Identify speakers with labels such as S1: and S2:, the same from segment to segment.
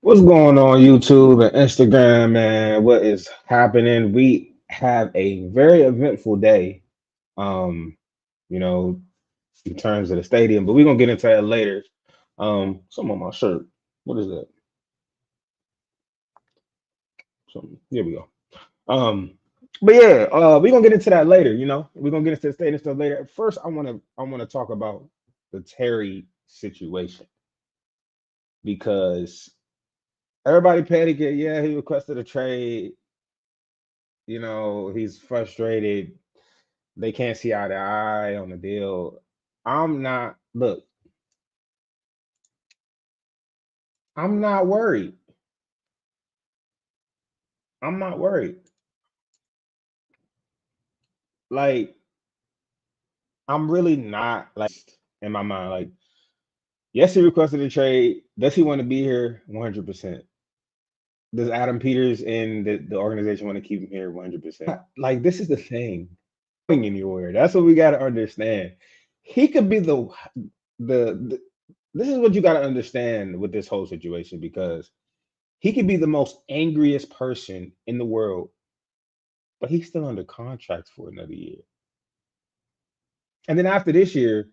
S1: What's going on YouTube and Instagram, man? What is happening? We have a very eventful day, um, you know, in terms of the stadium, but we're gonna get into that later. Some on my shirt. What is that? Some here we go. But yeah, we're gonna get into that later, We're gonna get into the stadium stuff later. First, I wanna talk about the Terry situation because everybody panicked. Yeah, he requested a trade. He's frustrated. They can't see eye to eye on the deal. I'm not, look, I'm not worried. I'm not worried. Like, I'm really not like in my mind. Like, yes, he requested a trade. Does he want to be here? 100%. Does Adam Peters and the organization want to keep him here? 100%. Like, this is the thing. Going anywhere. That's what we got to understand. He could be the this is what you got to understand with this whole situation because he could be the most angriest person in the world, but he's still under contract for another year. And then after this year,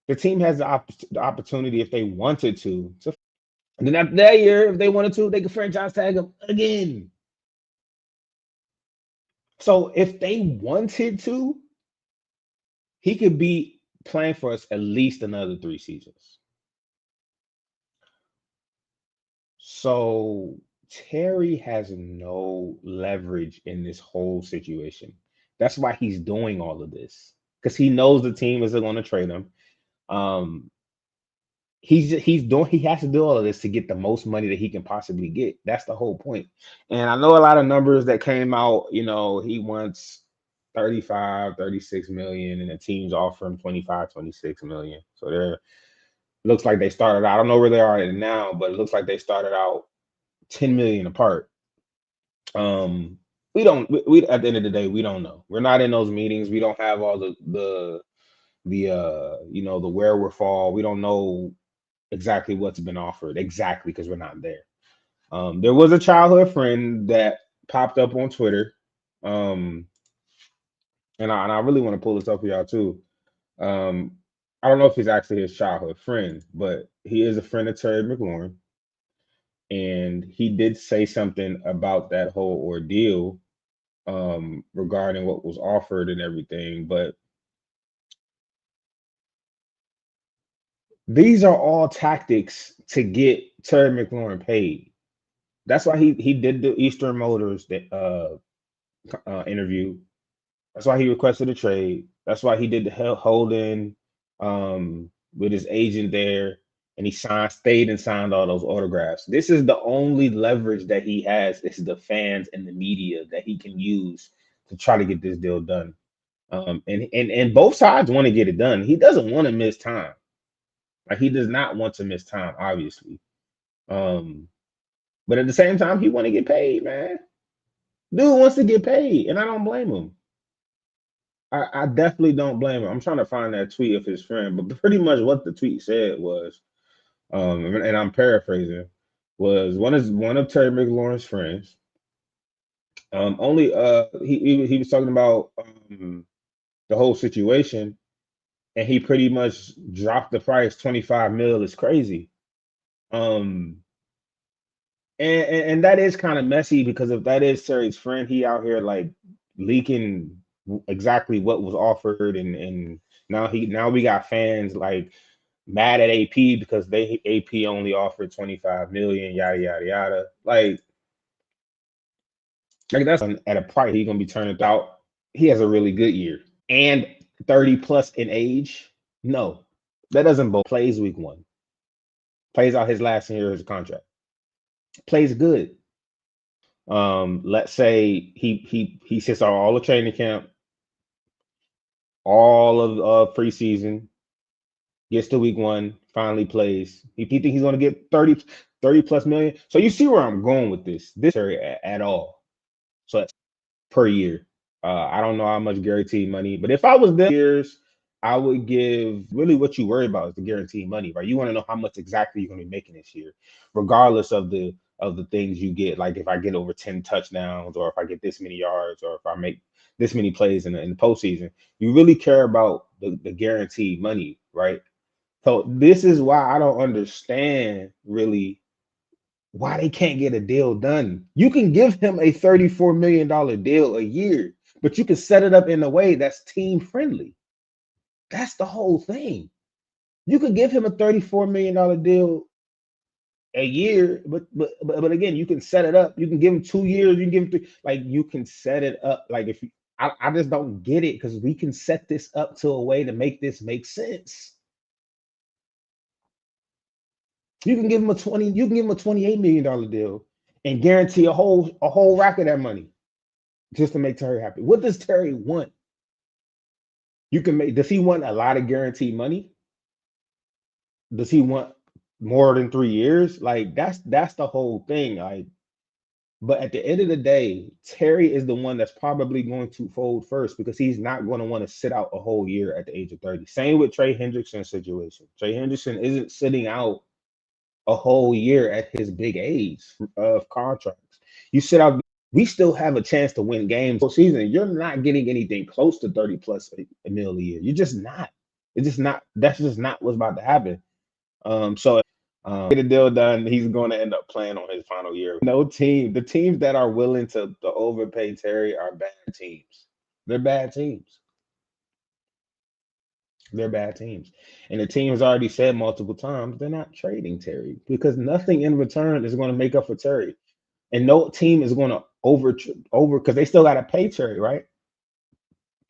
S1: the team has the opportunity, if they wanted to. And then after that year, if they wanted to, they could franchise tag him again. So if they wanted to, he could be playing for us at least another 3 seasons. So Terry has no leverage in this whole situation. That's why he's doing all of this because he knows the team isn't going to trade him. Um, he has to do all of this to get the most money that he can possibly get. That's the whole point. And I know a lot of numbers that came out. He wants 35, 36 million, and the teams offer him 25, 26 million. So they're looks like they started out. I don't know where they are at now, but it looks like they started out 10 million apart. We don't we at the end of the day, we don't know. We're not in those meetings. We don't have all the wherewithal. We don't know exactly what's been offered exactly because we're not there. There was a childhood friend that popped up on Twitter. Um, and I really want to pull this up for y'all too. Um, I don't know if he's actually his childhood friend, but he is a friend of Terry McLaurin. And he did say something about that whole ordeal regarding what was offered and everything. But these are all tactics to get Terry McLaurin paid. That's why he did the Eastern Motors interview. That's why he requested a trade. That's why he did the holding with his agent there, and he stayed and signed all those autographs. This is the only leverage that he has. This is the fans and the media that he can use to try to get this deal done. And both sides want to get it done. He doesn't want to miss time. Like he does not want to miss time, obviously. Um, but at the same time, he want to get paid, man. Dude wants to get paid, and I don't blame him. I definitely don't blame him. I'm trying to find that tweet of his friend, but pretty much what the tweet said was, and I'm paraphrasing, was one of Terry McLaurin's friends. Only he was talking about the whole situation, and he pretty much dropped the price. 25 mil is crazy. Um, and that is kind of messy because if that is Terry's friend, he out here like leaking exactly what was offered, and now we got fans like mad at AP because they AP only offered 25 million, yada yada yada. Like that's at a price he's gonna be turning out. He has a really good year and 30 plus in age. No, that doesn't both. Plays week one, plays out his last year of his contract, plays good. Let's say he sits out all the training camp, all of preseason, gets to week one, finally plays. He think he's going to get 30 plus million. So you see where I'm going with this area at all. So that's per year. I don't know how much guaranteed money, but if I was there years, I would give really what you worry about is the guaranteed money, right? You want to know how much exactly you're going to be making this year, regardless of the things you get. Like if I get over 10 touchdowns, or if I get this many yards, or if I make this many plays in the postseason. You really care about the guaranteed money, right? So this is why I don't understand really why they can't get a deal done. You can give him a $34 million deal a year, but you can set it up in a way that's team friendly. That's the whole thing. You could give him a $34 million deal a year, but again, you can set it up. You can give him 2 years. You can give him three. Like you can set it up. Like if you, I just don't get it because we can set this up to a way to make this make sense. You can give him a 20. You can give him a $28 million deal and guarantee a whole rack of that money just to make Terry happy. What does Terry want? You can make. Does he want a lot of guaranteed money? Does he want more than 3 years? Like that's the whole thing. Like, but at the end of the day, Terry is the one that's probably going to fold first because he's not going to want to sit out a whole year at the age of 30. Same with Trey Hendrickson's situation. Trey Hendrickson isn't sitting out a whole year at his big age of contracts. You sit out, we still have a chance to win games all season. You're not getting anything close to 30 plus a mil a year. You're just not. It's just not. That's just not what's about to happen. So get a deal done, he's going to end up playing on his final year. No team, the teams that are willing to overpay Terry are bad teams. They're bad teams. They're bad teams. And the team has already said multiple times they're not trading Terry because nothing in return is going to make up for Terry. And no team is going to over because they still got to pay Terry, right?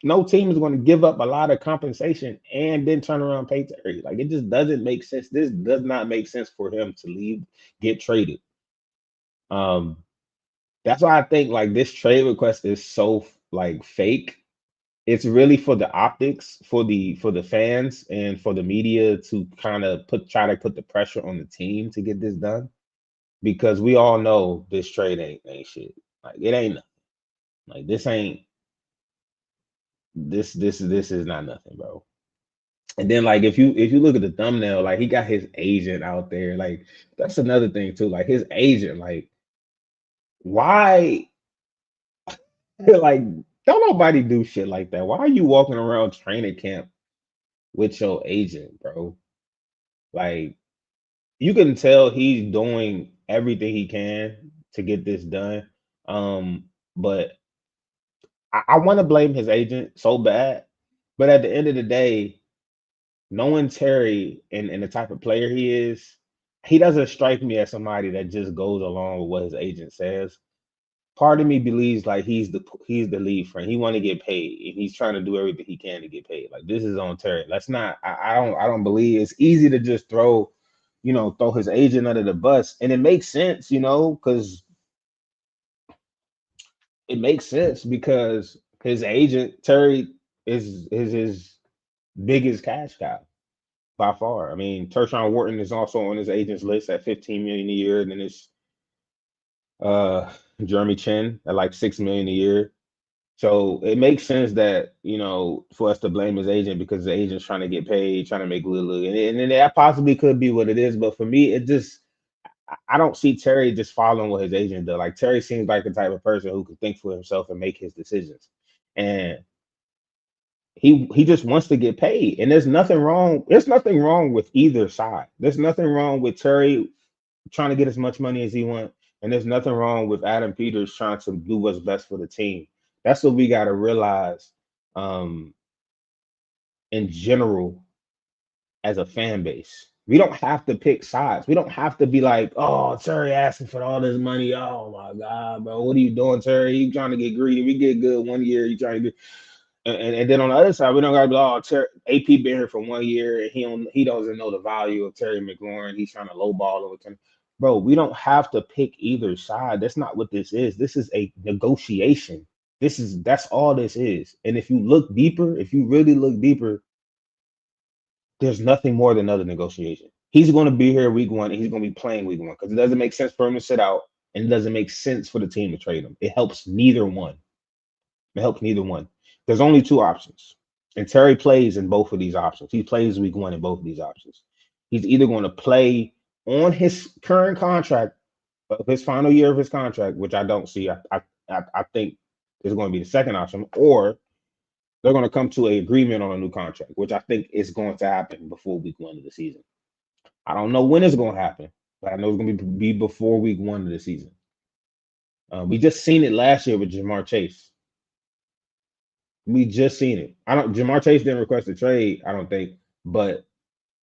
S1: No team is going to give up a lot of compensation and then turn around and pay Terry. Like it just doesn't make sense. This does not make sense for him to leave, get traded. Um, that's why I think like this trade request is so like fake. It's really for the optics, for the fans and for the media to kind of try to put the pressure on the team to get this done because we all know this trade ain't shit. Like it ain't nothing. Like this is not nothing, bro. And then like if you look at the thumbnail, like he got his agent out there. Like that's another thing too. Like his agent, like why like don't nobody do shit like that. Why are you walking around training camp with your agent, bro? Like you can tell he's doing everything he can to get this done. But I want to blame his agent so bad. But at the end of the day, knowing Terry and the type of player he is, he doesn't strike me as somebody that just goes along with what his agent says. Part of me believes like he's the lead friend. He want to get paid, and he's trying to do everything he can to get paid. Like this is on Terry. Let's not. I don't believe it's easy to just throw his agent under the bus, and it makes sense, because it makes sense because his agent Terry is his biggest cash cow by far. I mean, Tershawn Wharton is also on his agent's list at 15 million a year, and then it's uh Jeremy Chin at like 6 million a year. So it makes sense that for us to blame his agent because the agent's trying to get paid, trying to make little, and that possibly could be what it is. But for me, it just I don't see Terry just following what his agent does. Like Terry seems like the type of person who can think for himself and make his decisions, and he just wants to get paid. And there's nothing wrong. There's nothing wrong with either side. There's nothing wrong with Terry trying to get as much money as he wants, and there's nothing wrong with Adam Peters trying to do what's best for the team. That's what we got to realize um, in general as a fan base. We don't have to pick sides. We don't have to be like, oh, Terry asking for all this money. Oh my God, bro, what are you doing, Terry? You trying to get greedy? We get good 1 year. You trying to get, and then on the other side, we don't gotta be like, oh, AP been here for 1 year and he doesn't know the value of Terry McLaurin. He's trying to lowball him. Bro, we don't have to pick either side. That's not what this is. This is a negotiation. That's all this is. And if you look deeper, if you really look deeper, there's nothing more than another negotiation. He's going to be here week one, and he's going to be playing week one because it doesn't make sense for him to sit out, and it doesn't make sense for the team to trade him. It helps neither one. It helps neither one. There's only two options. And Terry plays in both of these options. He plays week one in both of these options. He's either going to play on his current contract, of his final year of his contract, which I don't see. I think is going to be the second option, or they're going to come to an agreement on a new contract, which I think is going to happen before week one of the season. I don't know when it's going to happen, but I know it's going to be before week one of the season. We just seen it last year with Jamar Chase. We just seen it. I don't. Jamar Chase didn't request a trade, I don't think, but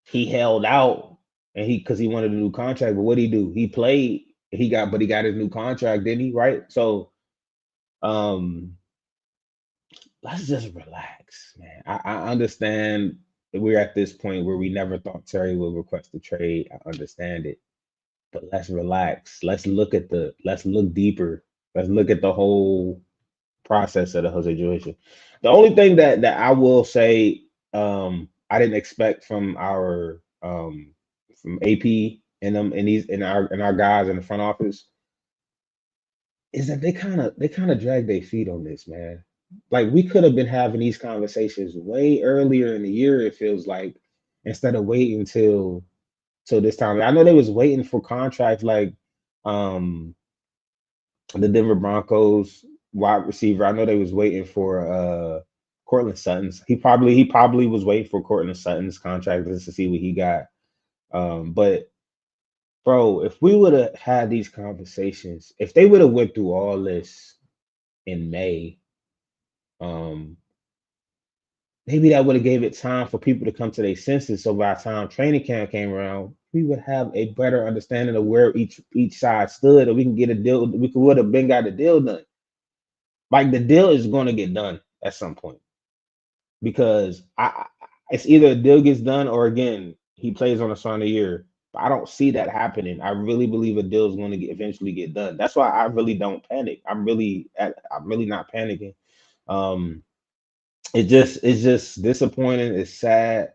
S1: he held out and he because he wanted a new contract. But what did he do? He played. But he got his new contract, didn't he? Right. So, um, let's just relax, man. I understand that we're at this point where we never thought Terry would request a trade. I understand it, but let's relax. Let's look deeper. Let's look at the whole process of the whole situation. The only thing that I will say, I didn't expect from AP and them and these and our guys in the front office is that they kind of drag their feet on this, man. Like we could have been having these conversations way earlier in the year. It feels like instead of waiting till this time. I know they was waiting for contracts like um the Denver Broncos wide receiver. I know they was waiting for Cortland Sutton's. He probably was waiting for Cortland Sutton's contract just to see what he got. But bro, if we would have had these conversations, if they would have went through all this in May, um, maybe that would have gave it time for people to come to their senses. So by the time training camp came around, we would have a better understanding of where each side stood, and we can get a deal. We could would have been got a deal done. Like the deal is going to get done at some point because it's either a deal gets done or again he plays on a sign of year. But I don't see that happening. I really believe a deal is going to eventually get done. That's why I really don't panic. I'm really not panicking. Um, it's just disappointing. It's sad.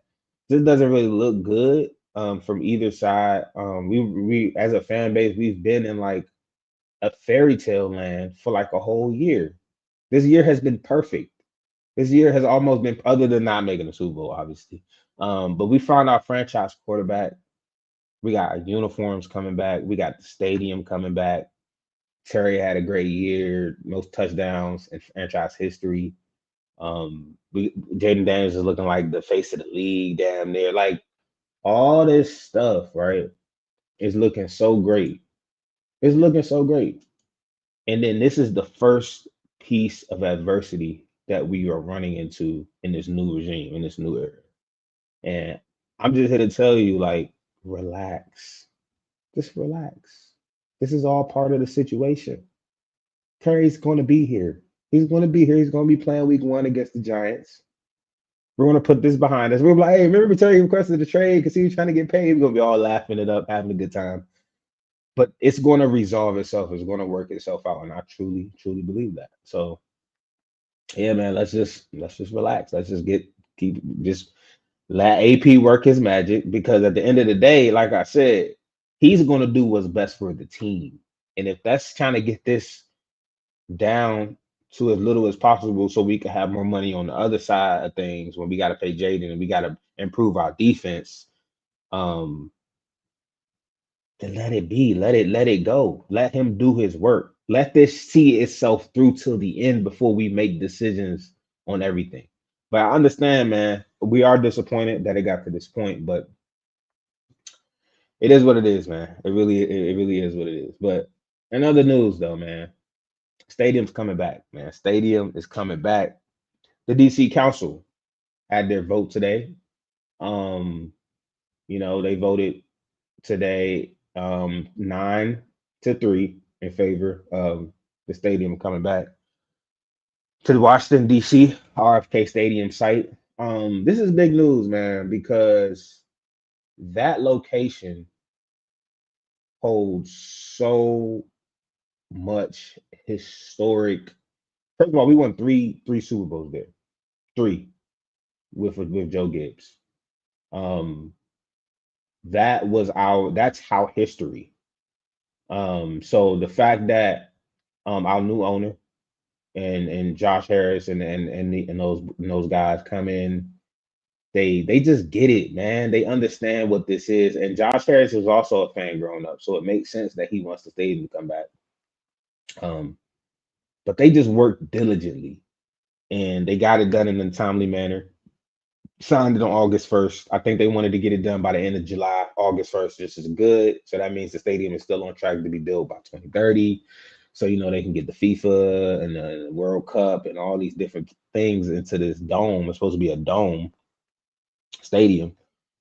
S1: This doesn't really look good from either side. We as a fan base we've been in like a fairy tale land for like a whole year. This year has been perfect. This year has almost been, other than not making the Super Bowl, obviously. But we found our franchise quarterback. We got our uniforms coming back. We got the stadium coming back. Terry had a great year, most touchdowns in franchise history. Jaden Daniels is looking like the face of the league, damn near. Like all this stuff, right? Is looking so great. It's looking so great. And then this is the first piece of adversity that we are running into in this new regime, in this new era. And I'm just here to tell you, like, relax. Just relax. This is all part of the situation. Terry's going to be here. He's going to be here. He's going to be playing week one against the Giants. We're going to put this behind us. We're like, hey, remember Terry requested the trade because he was trying to get paid? We're going to be all laughing it up, having a good time. But it's going to resolve itself. It's going to work itself out. And I truly, truly believe that. So, yeah, man, let's just relax. Let's just keep just let AP work his magic because at the end of the day, like I said, he's going to do what's best for the team. And if that's trying to get this down to as little as possible so we can have more money on the other side of things when we got to pay Jaden and we got to improve our defense, um, then let it be. Let it go. Let him do his work. Let this see itself through till the end before we make decisions on everything. But I understand, man. We are disappointed that it got to this point, but it is what it is, man. It really is what it is. But in other news, though, man, stadium's coming back, man. Stadium is coming back. The DC Council had their vote today. Um, they voted today 9-3 in favor of the stadium coming back to the Washington D.C. RFK Stadium site. This is big news, man, because that location holds so much historic. First of all, we won three Super Bowls there, three with Joe Gibbs. Um, that's how history. So the fact that our new owner, and Josh Harris and those guys come in. They just get it, man. They understand what this is. And Josh Harris was also a fan growing up, so it makes sense that he wants the stadium to come back. Um, but they just worked diligently and they got it done in a timely manner. Signed it on August 1st. I think they wanted to get it done by the end of July. August 1st, this is good. So that means the stadium is still on track to be built by 2030. So, they can get the FIFA and the World Cup and all these different things into this dome. It's supposed to be a dome stadium.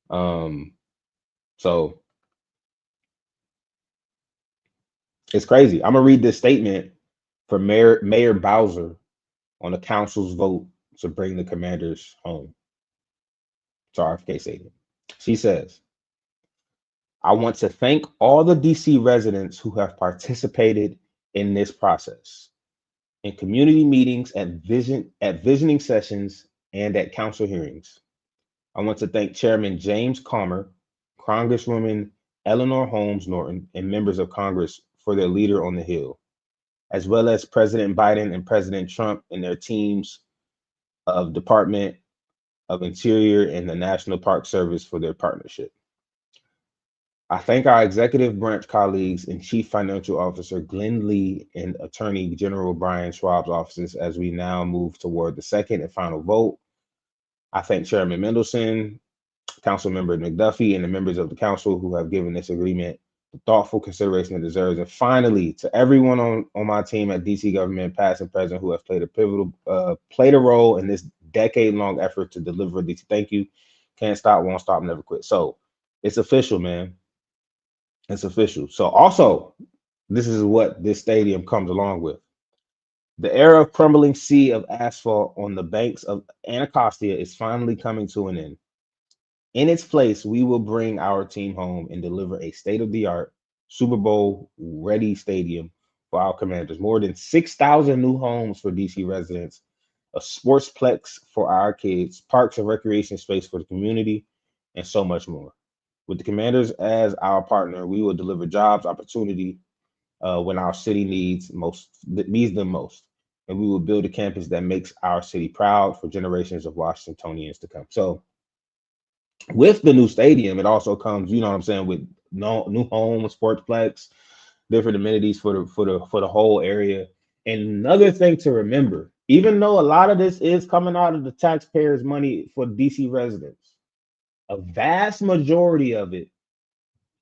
S1: Um, so it's crazy. I'm gonna read this statement from Mayor Bowser on the council's vote to bring the Commanders home to RFK Stadium. She says, I want to thank all the DC residents who have participated in this process, in community meetings, at visioning sessions, and at council hearings. I want to thank Chairman James Comer, Congresswoman Eleanor Holmes Norton, and members of Congress for their leader on the Hill, as well as President Biden and President Trump and their teams of Department of Interior and the National Park Service for their partnership. I thank our executive branch colleagues and Chief Financial Officer Glenn Lee and Attorney General Brian Schwab's offices as we now move toward the second and final vote. I thank Chairman Mendelson, Councilmember McDuffie, and the members of the council who have given this agreement the thoughtful consideration it deserves. And finally, to everyone on my team at DC government, past and present, who have played a role in this decade-long effort to deliver DC. Thank you. Can't stop, won't stop, never quit. So it's official, man. It's official. So also, this is what this stadium comes along with. The era of crumbling sea of asphalt on the banks of Anacostia is finally coming to an end. In its place, we will bring our team home and deliver a state-of-the-art Super Bowl ready stadium for our Commanders. More than 6,000 new homes for DC residents, a sportsplex for our kids, parks and recreation space for the community, and so much more. With the Commanders as our partner, we will deliver jobs, opportunity when our city needs them most, and we will build a campus that makes our city proud for generations of Washingtonians to come. So, with the new stadium, it also comes, you know what I'm saying, with new home, sportsplex, different amenities for the whole area. And another thing to remember, even though a lot of this is coming out of the taxpayers' money for DC residents, a vast majority of it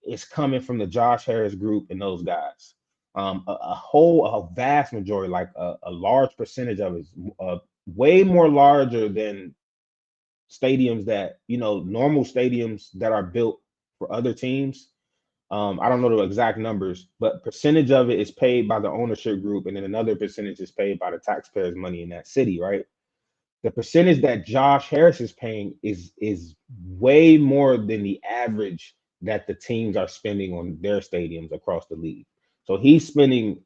S1: is coming from the Josh Harris group and those guys. A vast majority, like a large percentage of it, is way more larger than stadiums that, normal stadiums that are built for other teams. I don't know the exact numbers, but percentage of it is paid by the ownership group, and then another percentage is paid by the taxpayers' money in that city, right? The percentage that Josh Harris is paying is way more than the average that the teams are spending on their stadiums across the league. So he's spending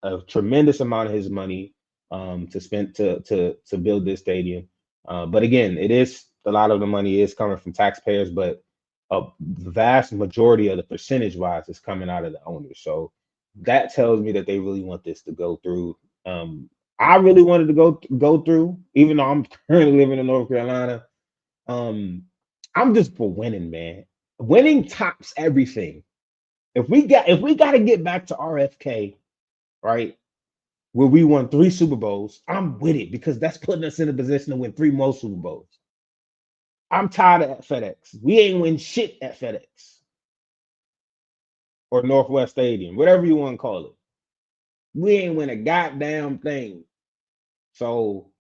S1: a tremendous amount of his money to spend to build this stadium. But again, it is a lot of the money is coming from taxpayers, but a vast majority of the percentage wise is coming out of the owners. So that tells me that they really want this to go through. I really wanted to go through, even though I'm currently living in North Carolina. I'm just for winning, man. Winning tops everything. If we got to get back to RFK, right, where we won 3 Super Bowls, I'm with it because that's putting us in a position to win 3 more Super Bowls. I'm tired of FedEx. We ain't win shit at FedEx or Northwest Stadium, whatever you want to call it. We ain't win a goddamn thing. So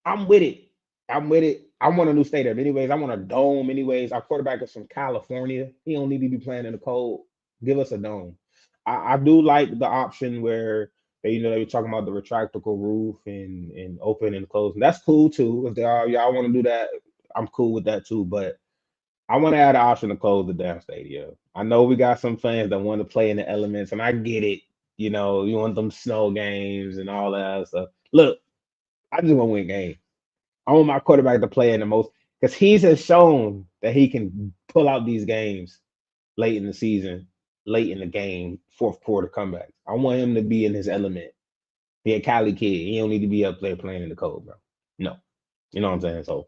S1: I'm with it. I'm with it. I want a new stadium. Anyways, I want a dome. Anyways, our quarterback is from California. He don't need to be playing in the cold. Give us a dome. I do like the option where they were talking about the retractable roof and open and close. And that's cool too. If y'all want to do that, I'm cool with that too. But I want to add an option to close the damn stadium. I know we got some fans that want to play in the elements, and I get it. You want them snow games and all that stuff. Look, I just want to win games. I want my quarterback to play in the most because he has shown that he can pull out these games late in the season, late in the game, fourth quarter comeback. I want him to be in his element. He a Cali kid. He don't need to be up there playing in the cold, bro. No. You know what I'm saying? So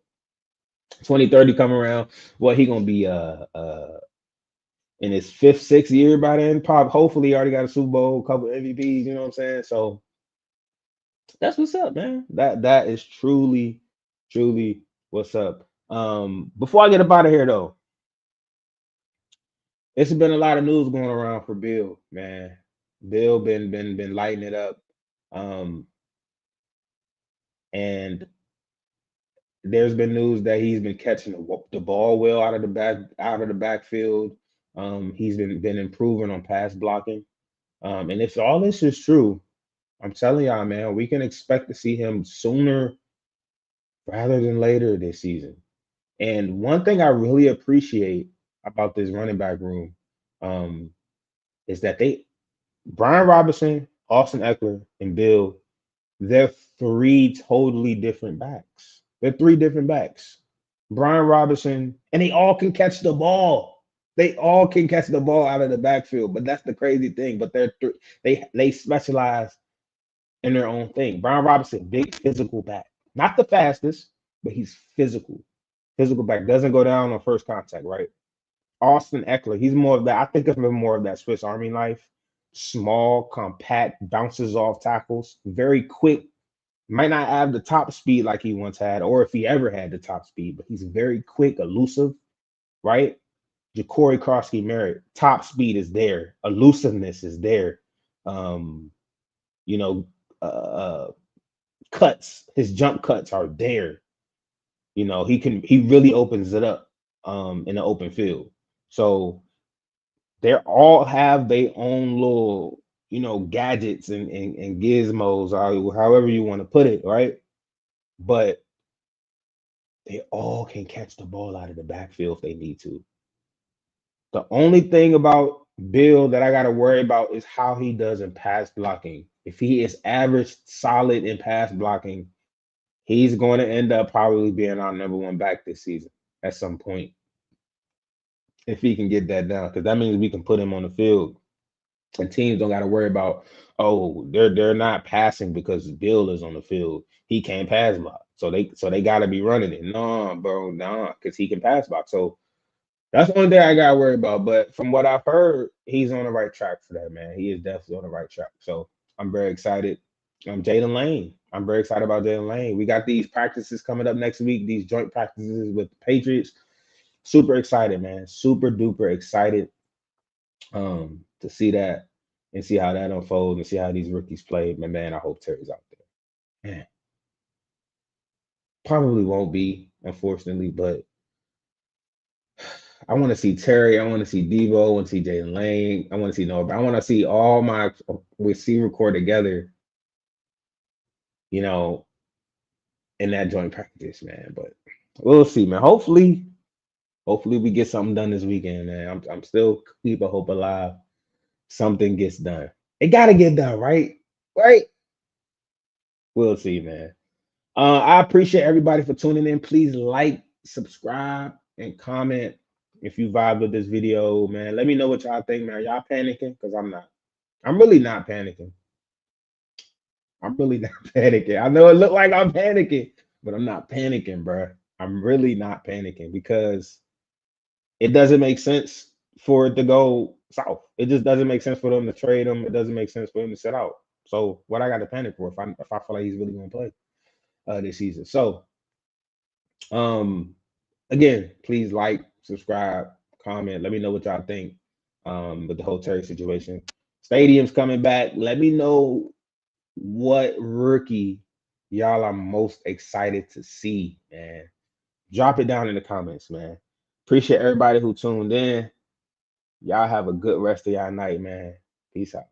S1: 2030 come around, well, he gonna be in his fifth, sixth year by then. Pop, hopefully he already got a Super Bowl, couple MVPs, you know what I'm saying? So that's what's up, man. That is truly, truly what's up. Before I get up out of here though, it's been a lot of news going around for Bill, man. Bill been lighting it up. Um, and there's been news that he's been catching the ball well out of the backfield. He's been improving on pass blocking. And if all this is true, I'm telling y'all, man, we can expect to see him sooner rather than later this season. And one thing I really appreciate about this running back room um, is that Brian Robinson, Austin Eckler, and Bill, they're three totally different backs. They're three different backs. Brian Robinson, and they all can catch the ball. They all can catch the ball out of the backfield, but that's the crazy thing. But they specialize in their own thing. Brian Robinson, big physical back, not the fastest, but he's physical. Physical back doesn't go down on first contact, right? Austin Eckler, he's more of that. I think of him more of that Swiss Army knife, small, compact, bounces off tackles, very quick. Might not have the top speed like he once had, or if he ever had the top speed, but he's very quick, elusive, right? Ja'Cory Krosky Merritt, top speed is there, elusiveness is there. Um, you know, cuts, his jump cuts are there. He really opens it up in the open field. So they all have their own little, gadgets and gizmos, or however you want to put it, right? But they all can catch the ball out of the backfield if they need to. The only thing about Bill that I got to worry about is how he does in pass blocking. If he is average, solid in pass blocking, he's going to end up probably being our number one back this season at some point if he can get that down, because that means we can put him on the field and teams don't got to worry about, oh, they're not passing because Bill is on the field. He can't pass block, so they got to be running it. No, bro, no, because he can pass block. So that's the only thing I got to worry about. But from what I've heard, he's on the right track for that, man. He is definitely on the right track. So I'm very excited. Jaden Lane. I'm very excited about Jaden Lane. We got these practices coming up next week, these joint practices with the Patriots. Super excited, man. Super duper excited to see that and see how that unfolds and see how these rookies play. Man, I hope Terry's out there. Man, probably won't be, unfortunately, but I want to see Terry. I want to see Debo. I want to see Jalen Lane. I want to see Noah. I want to see all my receiver core together, you know, in that joint practice, man. But we'll see, man. Hopefully we get something done this weekend, man. I'm still keep a hope alive. Something gets done. It got to get done, right? Right? We'll see, man. I appreciate everybody for tuning in. Please like, subscribe, and comment if you vibe with this video, man. Let me know what y'all think, man. Y'all panicking? Because I'm not. I'm really not panicking. I'm really not panicking. I know it looked like I'm panicking, but I'm not panicking, bro. I'm really not panicking because it doesn't make sense for it to go south. It just doesn't make sense for them to trade him. It doesn't make sense for him to sit out. So what I got to panic for if I feel like he's really going to play this season? So again, please like, subscribe, comment. Let me know what y'all think with the whole Terry situation. Stadium's coming back. Let me know what rookie y'all are most excited to see, man. Drop it down in the comments, man. Appreciate everybody who tuned in. Y'all have a good rest of y'all night, man. Peace out.